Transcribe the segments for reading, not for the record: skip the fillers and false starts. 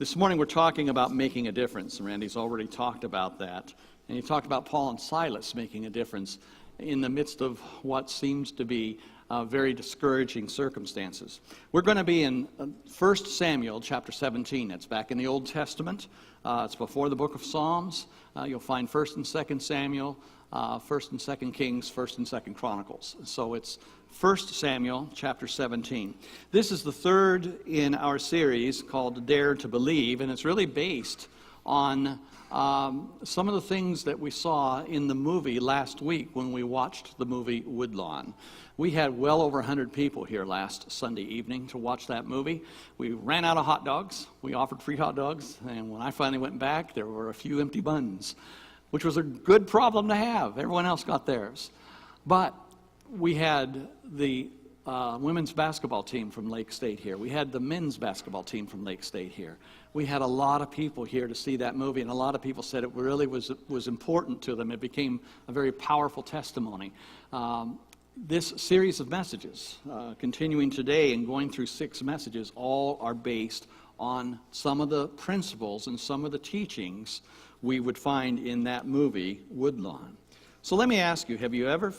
This morning we're talking about making a difference. Randy's already talked about that. And he talked about Paul and Silas making a difference in the midst of what seems to be very discouraging circumstances. We're going to be in 1 Samuel chapter 17. It's back in the Old Testament. It's before the book of Psalms. You'll find 1 and 2 Samuel, 1 and 2 Kings, 1 and 2 Chronicles. So it's 1 Samuel chapter 17. This is the third in our series called Dare to Believe, and it's really based on some of the things that we saw in the movie last week when we watched the movie Woodlawn. We had well over 100 people here last Sunday evening to watch that movie. We ran out of hot dogs. We offered free hot dogs, and when I finally went back, there were a few empty buns, which was a good problem to have. Everyone else got theirs. But we had the women's basketball team from Lake State here. We had the men's basketball team from Lake State here. We had a lot of people here to see that movie, and a lot of people said it really was important to them. It became a very powerful testimony. This series of messages, continuing today and going through 6 messages, all are based on some of the principles and some of the teachings we would find in that movie, Woodlawn. So let me ask you, have you ever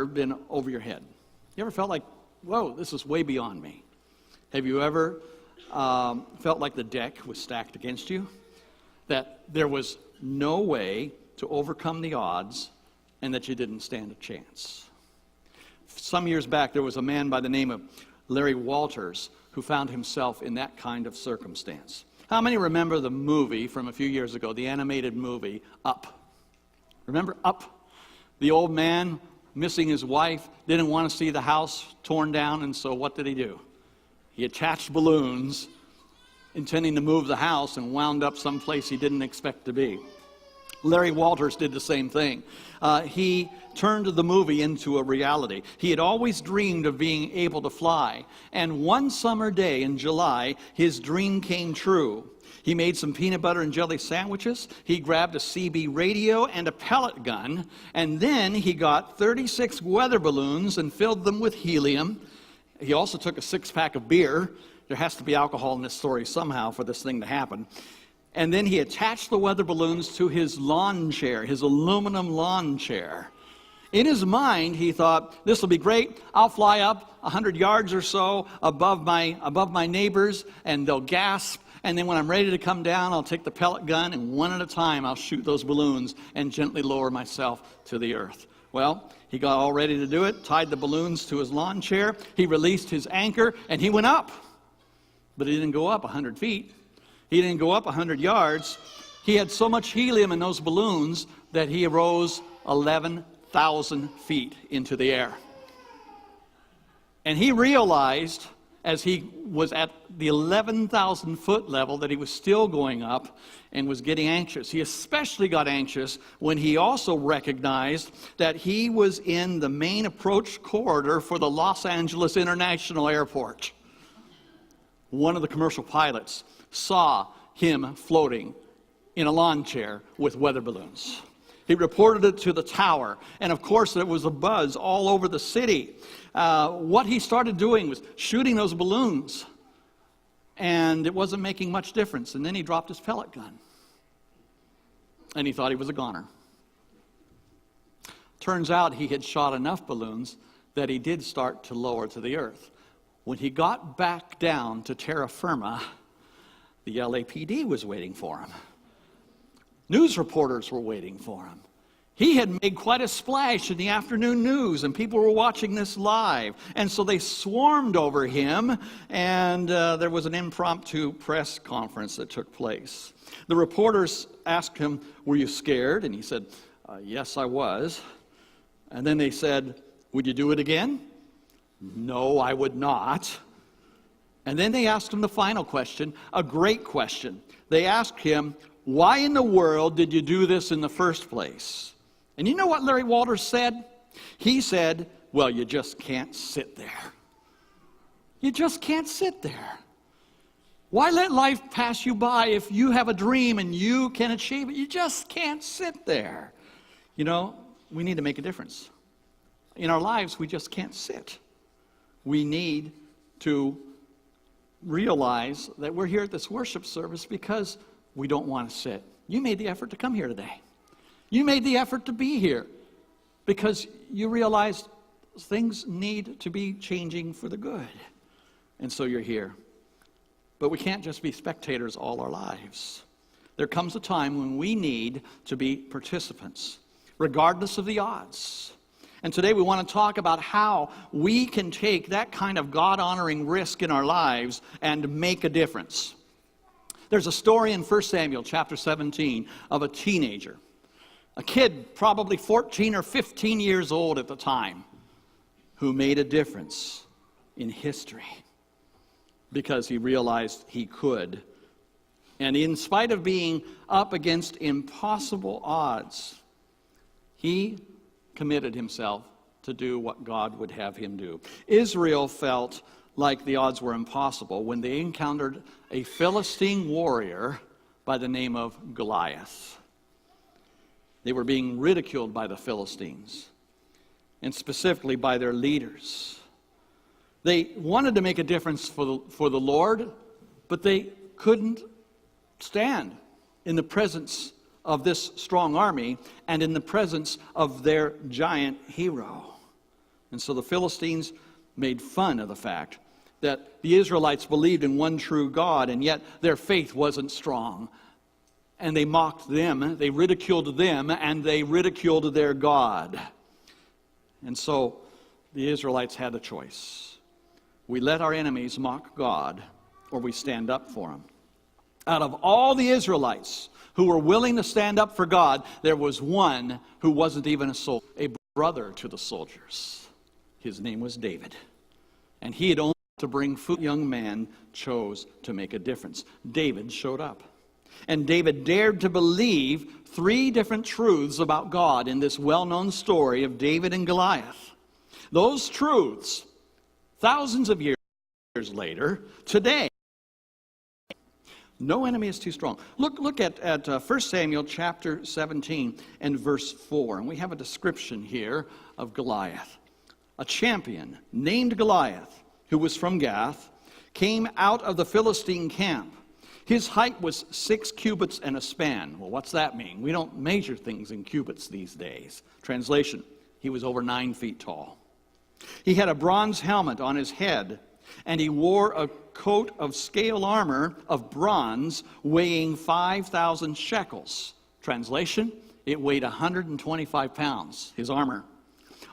been over your head? You ever felt like, whoa, this is way beyond me? Have you ever felt like the deck was stacked against you? That there was no way to overcome the odds and that you didn't stand a chance? Some years back, there was a man by the name of Larry Walters who found himself in that kind of circumstance. How many remember the movie from a few years ago, the animated movie, Up? Remember Up? The old man missing his wife, didn't want to see the house torn down, and so what did he do? He attached balloons, intending to move the house, and wound up someplace he didn't expect to be. Larry Walters did the same thing. He turned the movie into a reality. He had always dreamed of being able to fly, and one summer day in July, his dream came true. He made some peanut butter and jelly sandwiches. He grabbed a CB radio and a pellet gun, and then he got 36 weather balloons and filled them with helium. He also took a 6-pack of beer. There has to be alcohol in this story somehow for this thing to happen. And then he attached the weather balloons to his lawn chair, his aluminum lawn chair. In his mind, he thought, this will be great. I'll fly up 100 yards or so above my neighbors, and they'll gasp. And then when I'm ready to come down, I'll take the pellet gun, and one at a time, I'll shoot those balloons and gently lower myself to the earth. Well, he got all ready to do it, tied the balloons to his lawn chair. He released his anchor, and he went up. But he didn't go up 100 feet. He didn't go up 100 yards. He had so much helium in those balloons that he rose 11,000 feet into the air. And he realized, as he was at the 11,000 foot level, that he was still going up and was getting anxious. He especially got anxious when he also recognized that he was in the main approach corridor for the Los Angeles International Airport. One of the commercial pilots saw him floating in a lawn chair with weather balloons. He reported it to the tower, and of course there was a buzz all over the city. What he started doing was shooting those balloons, and it wasn't making much difference. And then he dropped his pellet gun, and he thought he was a goner. Turns out he had shot enough balloons that he did start to lower to the earth. When he got back down to terra firma, the LAPD was waiting for him. News reporters were waiting for him. He had made quite a splash in the afternoon news, and people were watching this live. And so they swarmed over him, and there was an impromptu press conference that took place. The reporters asked him, "Were you scared?" And he said, "Yes, I was." And then they said, "Would you do it again?" "No, I would not." And then they asked him the final question, a great question. They asked him, "Why in the world did you do this in the first place?" And you know what Larry Walters said? He said, "Well, you just can't sit there. You just can't sit there. Why let life pass you by if you have a dream and you can achieve it? You just can't sit there." You know, we need to make a difference. In our lives, we just can't sit. We need to realize that we're here at this worship service because we don't want to sit. You made the effort to come here today. You made the effort to be here because you realized things need to be changing for the good. And so you're here. But we can't just be spectators all our lives. There comes a time when we need to be participants, regardless of the odds. And today we want to talk about how we can take that kind of God-honoring risk in our lives and make a difference. There's a story in 1 Samuel chapter 17 of a teenager, a kid probably 14 or 15 years old at the time, who made a difference in history because he realized he could. And in spite of being up against impossible odds, he committed himself to do what God would have him do. Israel felt like the odds were impossible when they encountered a Philistine warrior by the name of Goliath. They were being ridiculed by the Philistines, and specifically by their leaders. They wanted to make a difference for the Lord, but they couldn't stand in the presence of this strong army and in the presence of their giant hero. And so the Philistines made fun of the fact that the Israelites believed in one true God, and yet their faith wasn't strong. And they mocked them, they ridiculed them, and they ridiculed their God. And so the Israelites had a choice. We let our enemies mock God, or we stand up for them. Out of all the Israelites who were willing to stand up for God, there was one who wasn't even a soldier, a brother to the soldiers. His name was David. And he had only to bring food. A young man chose to make a difference. David showed up. And David dared to believe 3 different truths about God in this well-known story of David and Goliath. Those truths, thousands of years later, today, no enemy is too strong. Look at 1 Samuel chapter 17 and verse 4. And we have a description here of Goliath. A champion named Goliath, who was from Gath, came out of the Philistine camp. His height was 6 cubits and a span. Well, what's that mean? We don't measure things in cubits these days. Translation, he was over 9 feet tall. He had a bronze helmet on his head, and he wore a coat of scale armor of bronze weighing 5,000 shekels. Translation, it weighed 125 pounds, his armor.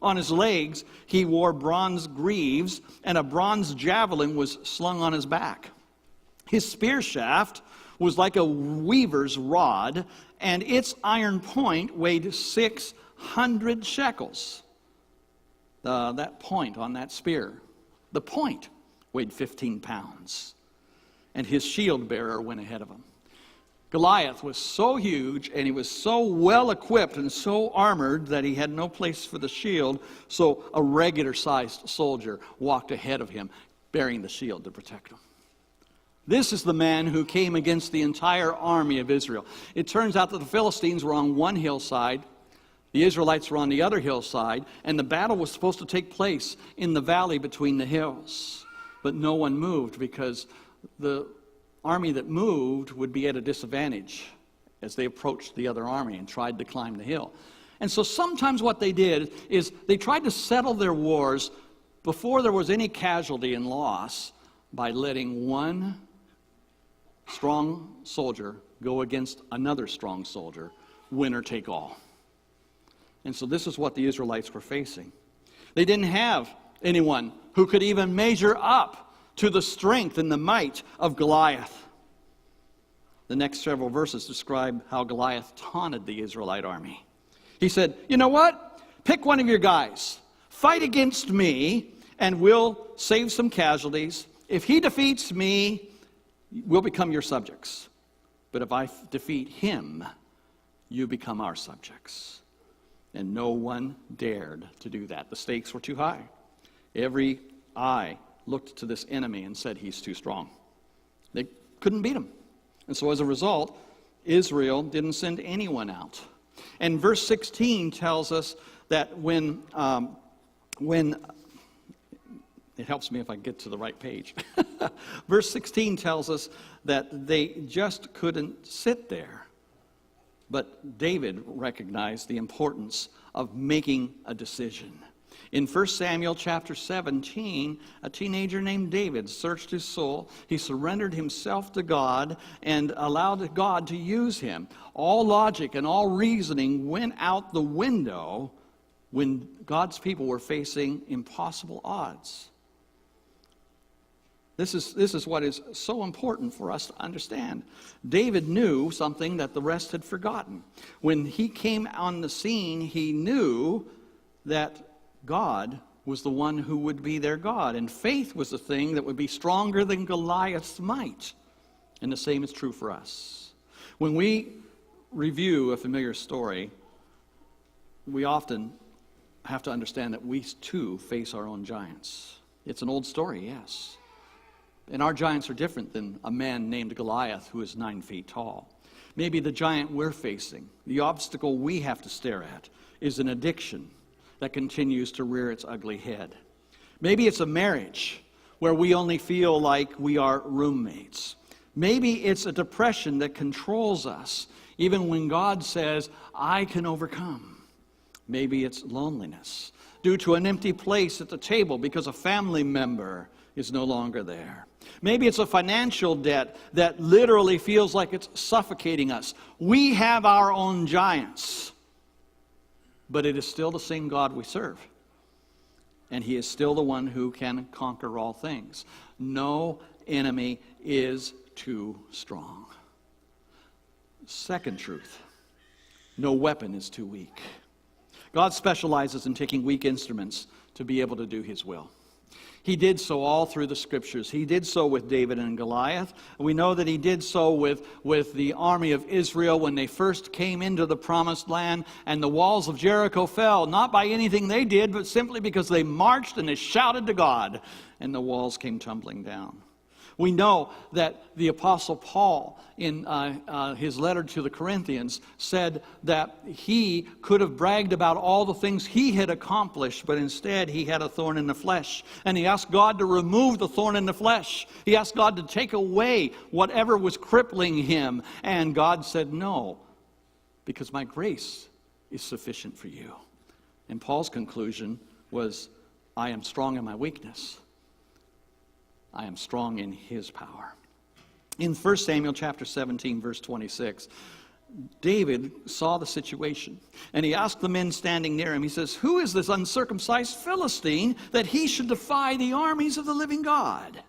On his legs, he wore bronze greaves, and a bronze javelin was slung on his back. His spear shaft was like a weaver's rod, and its iron point weighed 600 shekels. That point on that spear, the point weighed 15 pounds. And his shield bearer went ahead of him. Goliath was so huge, and he was so well equipped and so armored that he had no place for the shield, so a regular-sized soldier walked ahead of him, bearing the shield to protect him. This is the man who came against the entire army of Israel. It turns out that the Philistines were on one hillside, the Israelites were on the other hillside, and the battle was supposed to take place in the valley between the hills. But no one moved because the army that moved would be at a disadvantage as they approached the other army and tried to climb the hill. And so sometimes what they did is they tried to settle their wars before there was any casualty and loss by letting one strong soldier go against another strong soldier, winner take all. And so this is what the Israelites were facing. They didn't have anyone who could even measure up to the strength and the might of Goliath. The next several verses describe how Goliath taunted the Israelite army. He said, "You know what? Pick one of your guys. Fight against me, and we'll save some casualties. If he defeats me, we'll become your subjects. But if I defeat him, you become our subjects." And no one dared to do that. The stakes were too high. Every eye looked to this enemy and said, he's too strong. They couldn't beat him. And so as a result, Israel didn't send anyone out. And verse 16 tells us that when It helps me if I get to the right page. Verse 16 tells us that they just couldn't sit there. But David recognized the importance of making a decision. In 1 Samuel chapter 17, a teenager named David searched his soul. He surrendered himself to God and allowed God to use him. All logic and all reasoning went out the window when God's people were facing impossible odds. This is what is so important for us to understand. David knew something that the rest had forgotten. When he came on the scene, he knew that God was the one who would be their God. And faith was the thing that would be stronger than Goliath's might. And the same is true for us. When we review a familiar story, we often have to understand that we too face our own giants. It's an old story, yes. And our giants are different than a man named Goliath who is 9 feet tall. Maybe the giant we're facing, the obstacle we have to stare at, is an addiction that continues to rear its ugly head. Maybe it's a marriage where we only feel like we are roommates. Maybe it's a depression that controls us, even when God says, I can overcome. Maybe it's loneliness due to an empty place at the table because a family member is no longer there. Maybe it's a financial debt that literally feels like it's suffocating us. We have our own giants, but it is still the same God we serve. And He is still the one who can conquer all things. No enemy is too strong. Second truth, no weapon is too weak. God specializes in taking weak instruments to be able to do His will. He did so all through the Scriptures. He did so with David and Goliath. We know that He did so with the army of Israel when they first came into the Promised Land and the walls of Jericho fell, not by anything they did, but simply because they marched and they shouted to God, and the walls came tumbling down. We know that the Apostle Paul, in his letter to the Corinthians, said that he could have bragged about all the things he had accomplished, but instead he had a thorn in the flesh. And he asked God to remove the thorn in the flesh. He asked God to take away whatever was crippling him. And God said, no, because my grace is sufficient for you. And Paul's conclusion was, I am strong in my weakness. I am strong in His power. In 1 Samuel chapter 17, verse 26, David saw the situation, and he asked the men standing near him, he says, who is this uncircumcised Philistine that he should defy the armies of the living God?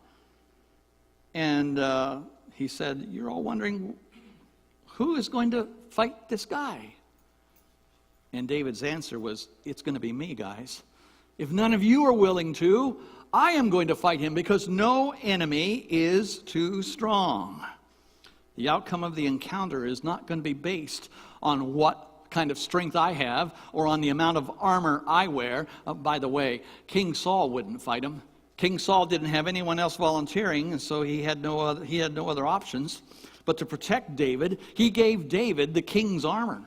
And he said, you're all wondering, who is going to fight this guy? And David's answer was, it's going to be me, guys. If none of you are willing to, I am going to fight him because no enemy is too strong. The outcome of the encounter is not going to be based on what kind of strength I have or on the amount of armor I wear. By the way, King Saul wouldn't fight him. King Saul didn't have anyone else volunteering, and so he had no other options. But to protect David, he gave David the king's armor.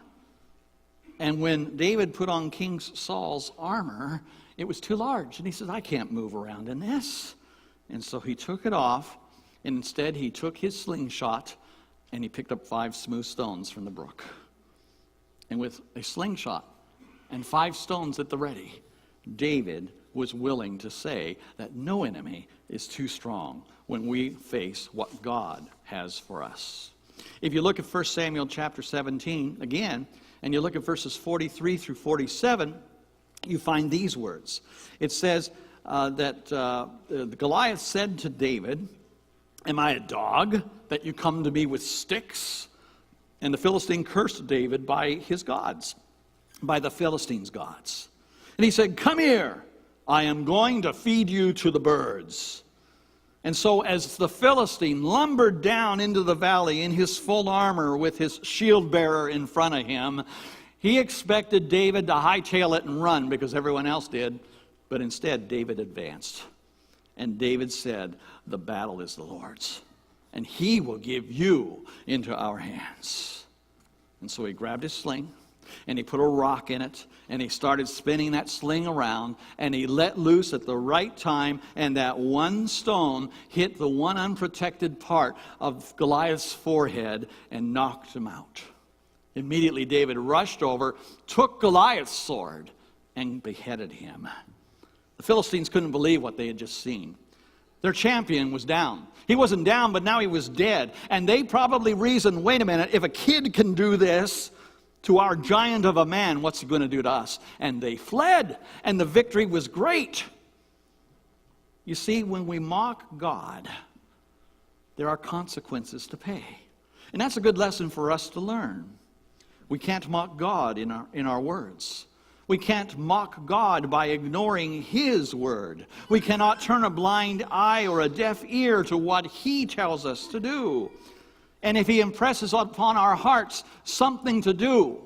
And when David put on King Saul's armor, it was too large. And he said, I can't move around in this. And so he took it off, and instead he took his slingshot, and he picked up 5 smooth stones from the brook. And with a slingshot and 5 stones at the ready, David was willing to say that no enemy is too strong when we face what God has for us. If you look at 1 Samuel chapter 17 again, and you look at verses 43 through 47, you find these words. It says that Goliath said to David, am I a dog that you come to me with sticks? And the Philistine cursed David by his gods, by the Philistines' gods. And he said, come here, I am going to feed you to the birds. And so as the Philistine lumbered down into the valley in his full armor with his shield bearer in front of him, he expected David to hightail it and run because everyone else did. But instead, David advanced. And David said, the battle is the Lord's, and He will give you into our hands. And so he grabbed his sling, And he put a rock in it, and he started spinning that sling around, and he let loose at the right time, and that one stone hit the one unprotected part of Goliath's forehead and knocked him out. Immediately David rushed over, took Goliath's sword, and beheaded him. The Philistines couldn't believe what they had just seen. Their champion was down. He wasn't down, but now he was dead. And they probably reasoned, wait a minute, if a kid can do this to our giant of a man, what's he going to do to us? And they fled, and the victory was great. You see, when we mock God, there are consequences to pay. And that's a good lesson for us to learn. We can't mock God in our words. We can't mock God by ignoring His word. We cannot turn a blind eye or a deaf ear to what He tells us to do. And if He impresses upon our hearts something to do,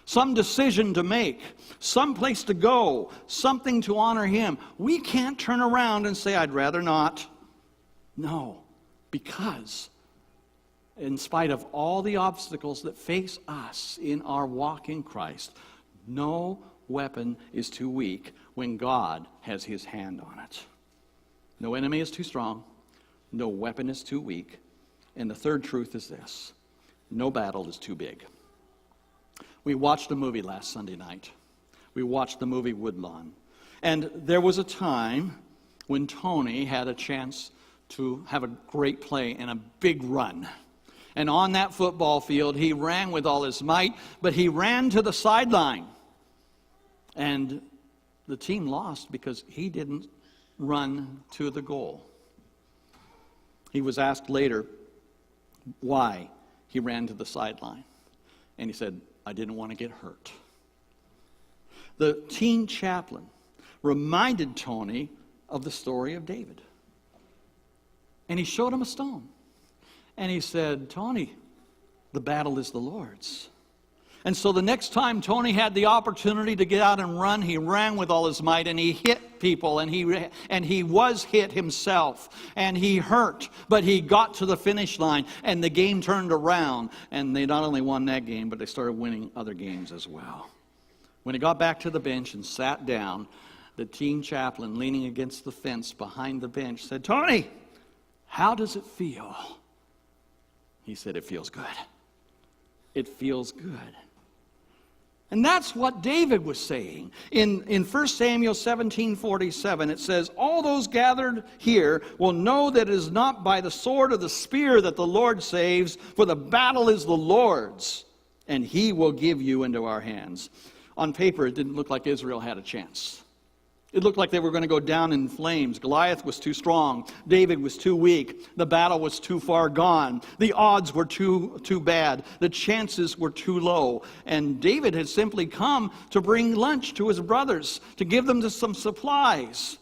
some decision to make, some place to go, something to honor Him, we can't turn around and say, I'd rather not. No, because in spite of all the obstacles that face us in our walk in Christ, no weapon is too weak when God has His hand on it. No enemy is too strong. No weapon is too weak. And the third truth is this: no battle is too big. We watched a movie last Sunday night. We watched the movie Woodlawn. And there was a time when Tony had a chance to have a great play and a big run. And on that football field, he ran with all his might, but he ran to the sideline. And the team lost because he didn't run to the goal. He was asked later why he ran to the sideline. And he said, I didn't want to get hurt. The teen chaplain reminded Tony of the story of David. And he showed him a stone. And he said, Tony, the battle is the Lord's. And so the next time Tony had the opportunity to get out and run, he ran with all his might, and he hit people, and he was hit himself, and he hurt, but he got to the finish line, and the game turned around, and they not only won that game, but they started winning other games as well. When he got back to the bench and sat down, the teen chaplain, leaning against the fence behind the bench, said, Tony, how does it feel? He said, it feels good. It feels good. And that's what David was saying. In 1 Samuel 17:47, it says, all those gathered here will know that it is not by the sword or the spear that the Lord saves, for the battle is the Lord's, and He will give you into our hands. On paper, it didn't look like Israel had a chance. It looked like they were going to go down in flames. Goliath was too strong. David was too weak. The battle was too far gone. The odds were too bad. The chances were too low. And David had simply come to bring lunch to his brothers, to give them some supplies.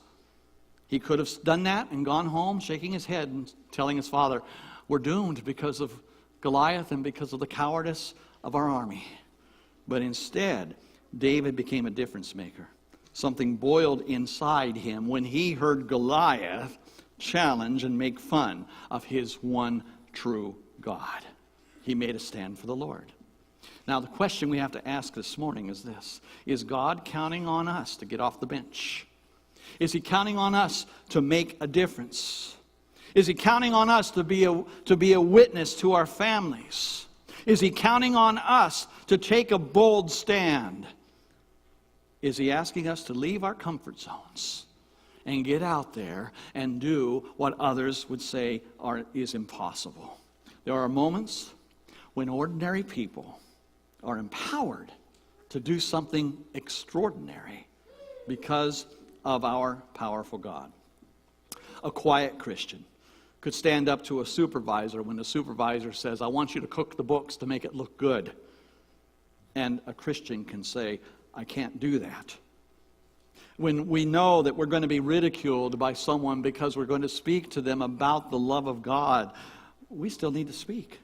He could have done that and gone home shaking his head and telling his father, we're doomed because of Goliath and because of the cowardice of our army. But instead, David became a difference maker. Something boiled inside him when he heard Goliath challenge and make fun of his one true God. He made a stand for the Lord. Now, the question we have to ask this morning is this: is God counting on us to get off the bench? Is He counting on us to make a difference? Is He counting on us to be a witness to our families? Is He counting on us to take a bold stand? Is He asking us to leave our comfort zones and get out there and do what others would say is impossible? There are moments when ordinary people are empowered to do something extraordinary because of our powerful God. A quiet Christian could stand up to a supervisor when the supervisor says, I want you to cook the books to make it look good. And a Christian can say, I can't do that. When we know that we're going to be ridiculed by someone because we're going to speak to them about the love of God, we still need to speak.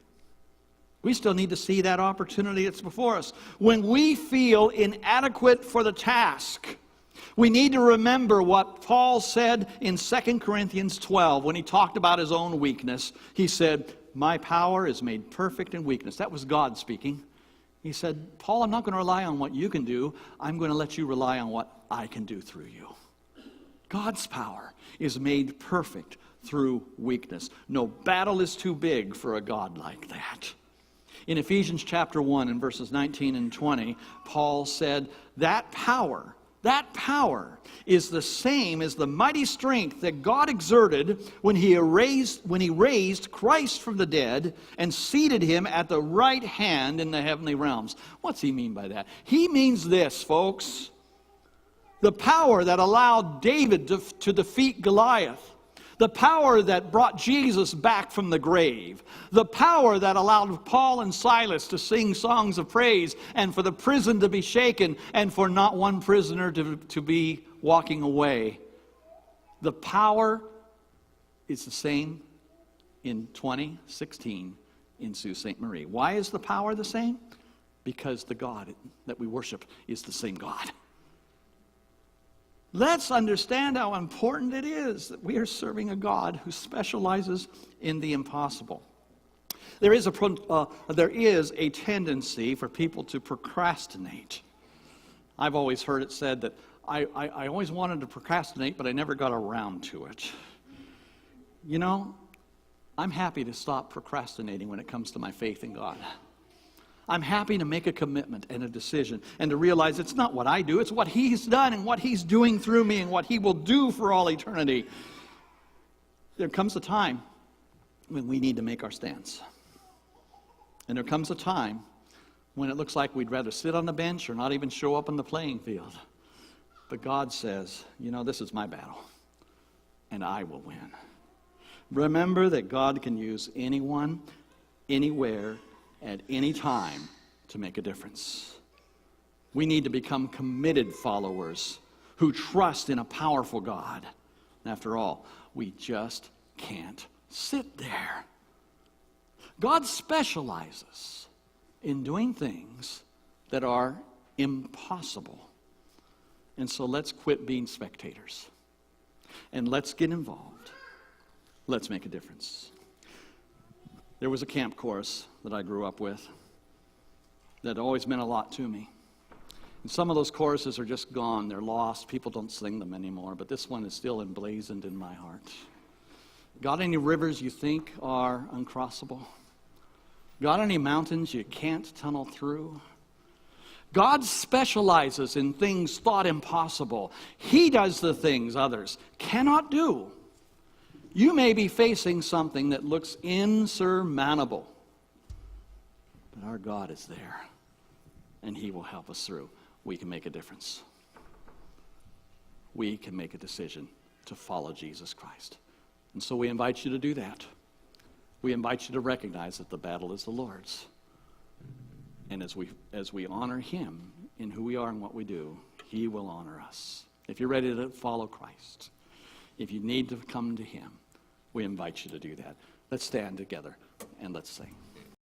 We still need to see that opportunity that's before us. When we feel inadequate for the task, we need to remember what Paul said in 2 Corinthians 12 when he talked about his own weakness. He said, my power is made perfect in weakness. That was God speaking. He said, Paul, I'm not going to rely on what you can do. I'm going to let you rely on what I can do through you. God's power is made perfect through weakness. No battle is too big for a God like that. In Ephesians chapter 1 and verses 19 and 20, Paul said, that power is the same as the mighty strength that God exerted when he raised Christ from the dead and seated him at the right hand in the heavenly realms. What's he mean by that? He means this, folks. The power that allowed David to defeat Goliath. The power that brought Jesus back from the grave. The power that allowed Paul and Silas to sing songs of praise and for the prison to be shaken and for not one prisoner to be walking away. The power is the same in 2016 in Sault Ste. Marie. Why is the power the same? Because the God that we worship is the same God. Let's understand how important it is that we are serving a God who specializes in the impossible. There is a tendency for people to procrastinate. I've always heard it said that I always wanted to procrastinate, but I never got around to it. You know, I'm happy to stop procrastinating when it comes to my faith in God. I'm happy to make a commitment and a decision and to realize it's not what I do, it's what He's done and what He's doing through me and what He will do for all eternity. There comes a time when we need to make our stance. And there comes a time when it looks like we'd rather sit on the bench or not even show up on the playing field. But God says, you know, this is my battle, and I will win. Remember that God can use anyone, anywhere, at any time to make a difference. We need to become committed followers who trust in a powerful God. After all, we just can't sit there. God specializes in doing things that are impossible. And so let's quit being spectators. And let's get involved. Let's make a difference. There was a camp chorus that I grew up with that always meant a lot to me. And some of those choruses are just gone. They're lost. People don't sing them anymore. But this one is still emblazoned in my heart. Got any rivers you think are uncrossable? Got any mountains you can't tunnel through? God specializes in things thought impossible. He does the things others cannot do. You may be facing something that looks insurmountable, but our God is there, and He will help us through. We can make a difference. We can make a decision to follow Jesus Christ. And so we invite you to do that. We invite you to recognize that the battle is the Lord's. And as we honor Him in who we are and what we do, He will honor us. If you're ready to follow Christ, if you need to come to Him, we invite you to do that. Let's stand together and let's sing.